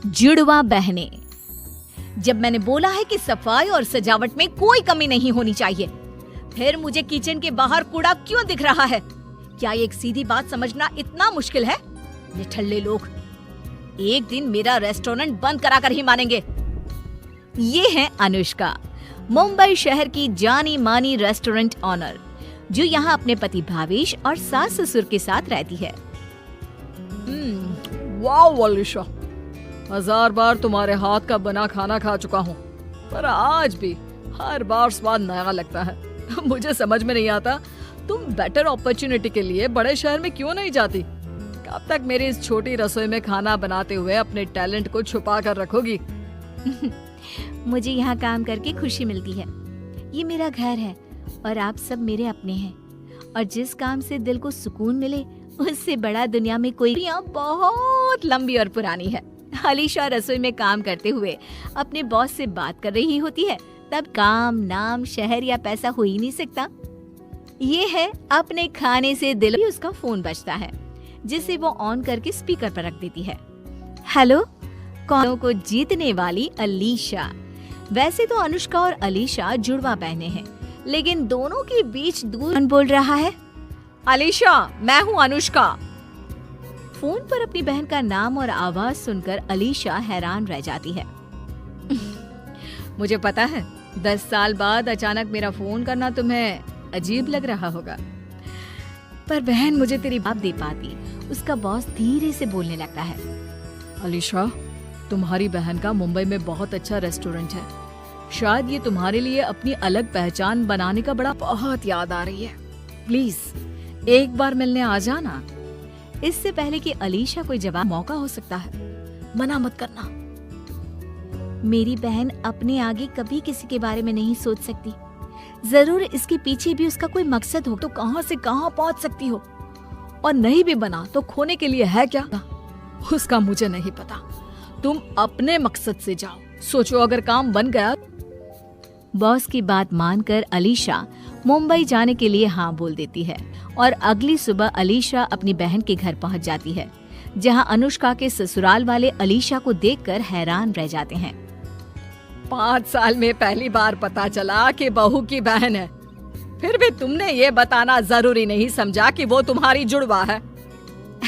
जुड़वा बहनें। जब मैंने बोला है कि सफाई और सजावट में कोई कमी नहीं होनी चाहिए, फिर मुझे किचन के बाहर कूड़ा क्यों दिख रहा है? क्या एक सीधी बात समझना इतना मुश्किल है? निठल्ले लोग एक दिन मेरा रेस्टोरेंट बंद कराकर ही मानेंगे। ये है अनुष्का, मुंबई शहर की जानी मानी रेस्टोरेंट ऑनर, जो यहाँ अपने पति भावेश और सास ससुर के साथ रहती है। वाह अलीशा, 1000 बार तुम्हारे हाथ का बना खाना खा चुका हूँ, पर आज भी हर बार स्वाद नया लगता है। मुझे समझ में नहीं आता तुम बेटर अपॉर्चुनिटी के लिए बड़े शहर में क्यों नहीं जाती? कब तक मेरी इस छोटी रसोई में खाना बनाते हुए अपने टैलेंट को छुपा कर रखोगी? मुझे यहाँ काम करके खुशी मिलती है। ये मेरा घर है और आप सब मेरे अपने हैं, और जिस काम से दिल को सुकून मिले उससे बड़ा दुनिया में कोई बहुत लंबी और पुरानी है। अलीशा रसोई में काम करते हुए अपने बॉस से बात कर रही होती है, तब काम, नाम, शहर या पैसा हो ही नहीं सकता। ये है अपने खाने से दिल। उसका फोन बजता है, जिसे वो ऑन करके स्पीकर पर रख देती है। हेलो, कौन को जीतने वाली अलीशा। वैसे तो अनुष्का और अलीशा जुड़वा बहनें हैं, लेकिन दोनों के बीच दूर कौन बोल रहा है? अलीशा, मैं हूँ अनुष्का। फोन पर अपनी बहन का नाम और आवाज सुनकर अलीशा हैरान रह जाती है। मुझे पता है 10 साल बाद अचानक मेरा फोन करना तुम्हें अजीब लग रहा होगा, पर बहन मुझे तेरी बात दे पाती। उसका बॉस धीरे से बोलने लगता है। अलीशा, तुम्हारी बहन का मुंबई में बहुत अच्छा रेस्टोरेंट है। शायद ये तुम्हारे लिए अपनी अलग पहचान बनाने का बड़ा बहुत याद आ रही है। प्लीज एक बार मिलने आ जाना। इससे पहले कि अलीशा कोई जवाब, मौका हो सकता है, मना मत करना। मेरी बहन अपने आगे कभी किसी के बारे में नहीं सोच सकती। जरूर इसके पीछे भी उसका कोई मकसद हो। तो कहां से कहां पहुंच सकती हो, और नहीं भी बना तो खोने के लिए है क्या? उसका मुझे नहीं पता। तुम अपने मकसद से जाओ, सोचो अगर काम बन गया। बॉस की बात मानकर अलीशा मुंबई जाने के लिए हाँ बोल देती है, और अगली सुबह अलीशा अपनी बहन के घर पहुंच जाती है, जहां अनुष्का के ससुराल वाले अलीशा को देखकर हैरान रह जाते हैं। 5 साल में पहली बार पता चला कि बहू की बहन है, फिर भी तुमने ये बताना जरूरी नहीं समझा कि वो तुम्हारी जुड़वा है।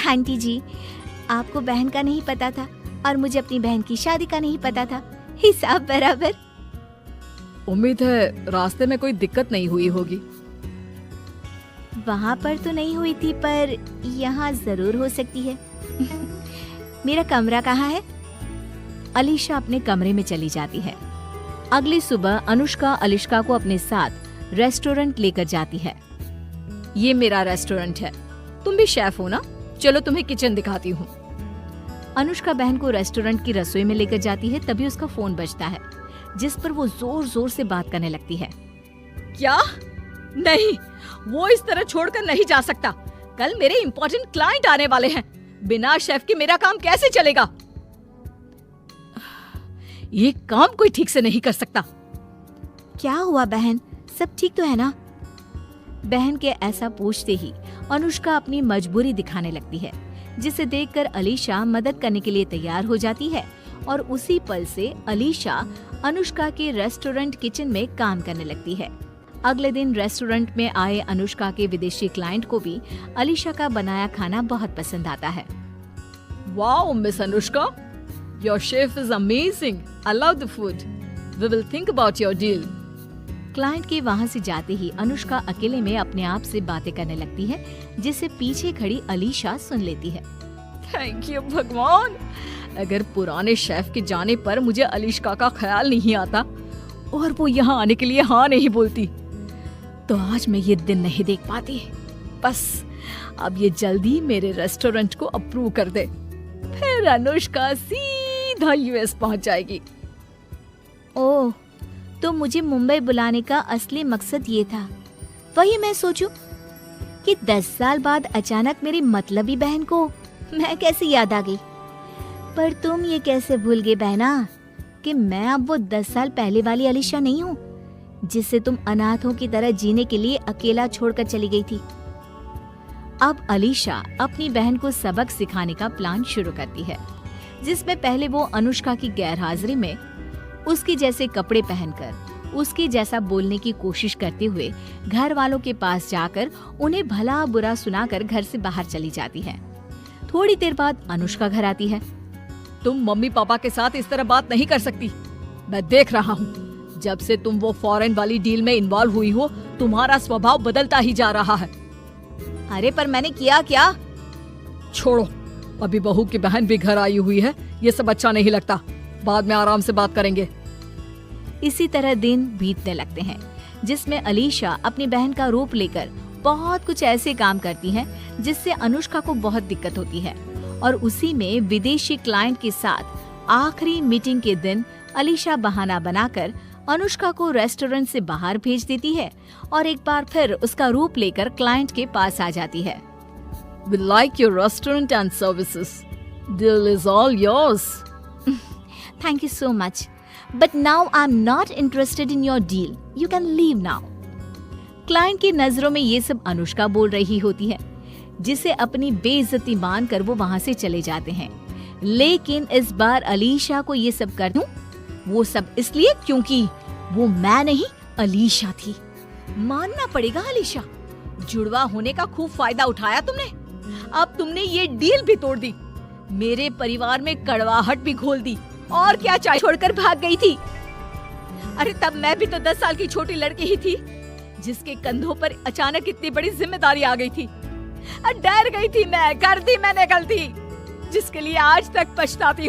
आंटी जी, आपको बहन का नहीं पता था और मुझे अपनी बहन की शादी का नहीं पता था। हिसाब बराबर। उम्मीद है रास्ते में कोई दिक्कत नहीं हुई होगी। वहाँ पर तो नहीं हुई थी, पर यहाँ जरूर हो सकती है। मेरा कमरा कहाँ है? अलीशा अपने कमरे में चली जाती है। अगली सुबह अनुष्का अलीशा को अपने साथ रेस्टोरेंट लेकर जाती है। ये मेरा रेस्टोरेंट है, तुम भी शेफ हो ना? चलो तुम्हें किचन दिखाती हूँ। अनुष्का बहन को रेस्टोरेंट की रसोई में लेकर जाती है, तभी उसका फोन बजता है, जिस पर वो जोर जोर से बात करने लगती है। क्या? नहीं, वो इस तरह छोड़कर नहीं जा सकता। कल मेरे इंपॉर्टेंट क्लाइंट आने वाले हैं। बिना शेफ के मेरा काम कैसे चलेगा? ये काम कोई ठीक से नहीं कर सकता। क्या हुआ बहन, सब ठीक तो है ना? बहन के ऐसा पूछते ही अनुष्का अपनी मजबूरी दिखाने लगती है, जिसे देखकर अलीशा मदद करने के लिए तैयार हो जाती है, और उसी पल से अलीशा अनुष्का के रेस्टोरेंट किचन में काम करने लगती है। अगले दिन रेस्टोरेंट में आए अनुष्का के विदेशी क्लाइंट को भी अलीशा का बनाया खाना बहुत पसंद आता है। Wow miss Anushka, your chef is amazing. I love the food. We will think about your deal. Client के वहाँ से जाते ही अनुष्का अकेले में अपने आप से बातें करने लगती है, जिसे पीछे खड़ी अलीशा सुन लेती है। थैंक यू भगवान, अगर पुराने शेफ के जाने पर मुझे अलीशा का ख्याल नहीं आता और वो यहाँ आने के लिए हाँ नहीं बोलती, तो आज मैं ये दिन नहीं देख पाती। बस अब ये जल्दी मेरे रेस्टोरेंट को अप्रूव कर दे, फिर अनुष्का सीधा यूएस पहुंच जाएगी। ओह, तो मुझे मुंबई बुलाने का असली मकसद ये था। वही मैं सोचूं कि 10 साल बाद अचानक मेरी मतलबी बहन को मैं कैसे याद आ गई। पर तुम ये कैसे भूल गए बहना कि मैं अब वो 10 साल पहले वाली अलीशा नहीं हूँ, जिससे तुम अनाथों की तरह जीने के लिए अकेला छोड़कर चली गई थी। अब अलीशा अपनी बहन को सबक सिखाने का प्लान शुरू करती है, जिसमें पहले वो अनुष्का की गैर हाजिरी में उसकी जैसे कपड़े पहनकर उसकी जैसा बोलने की कोशिश करते हुए घर वालों के पास जाकर उन्हें भला बुरा सुनाकर घर से बाहर चली जाती है। थोड़ी देर बाद अनुष्का घर आती है। तुम मम्मी पापा के साथ इस तरह बात नहीं कर सकती। मैं देख रहा हूँ, जब से तुम वो फॉरेन वाली डील में इन्वॉल्व हुई हो, तुम्हारा स्वभाव बदलता ही जा रहा है। अरे पर मैंने किया क्या? छोड़ो, अभी बहू की बहन भी घर आई हुई है, ये सब अच्छा नहीं लगता। बाद में आराम से बात करेंगे। इसी तरह दिन बीतने लगते हैं, जिसमें अलीशा अपनी बहन का रूप लेकर बहुत कुछ ऐसे काम करती है जिससे अनुष्का को बहुत दिक्कत होती है। और उसी में विदेशी क्लाइंट के साथ आखिरी मीटिंग के दिन अलीशा बहाना बनाकर अनुष्का को रेस्टोरेंट से बाहर भेज देती है और एक बार फिर उसका रूप लेकर क्लाइंट के पास आ जाती है। We like your restaurant and services. Deal is all yours. Thank you so much. But now I'm not interested in your deal. You can leave now. Client की नजरों में ये सब अनुष्का बोल रही होती है, जिसे अपनी बेइज्जती मानकर वो वहाँ से चले जाते हैं। लेकिन इस बार अलीशा को ये सब कर दूं, वो सब इसलिए क्योंकि वो मैं नहीं अलीशा थी। मानना पड़ेगा अलीशा, जुड़वा होने का खूब फायदा उठाया तुमने। अब तुमने ये डील भी तोड़ दी, मेरे परिवार में कड़वाहट भी घोल दी, और क्या चाहिए? छोड़कर भाग गई थी। अरे तब मैं भी तो 10 साल की छोटी लड़की ही थी, जिसके कंधों पर अचानक इतनी बड़ी जिम्मेदारी आ गई थी। डर गई थी मैं, कर दी मैंने गलती, जिसके लिए आज तक पछताती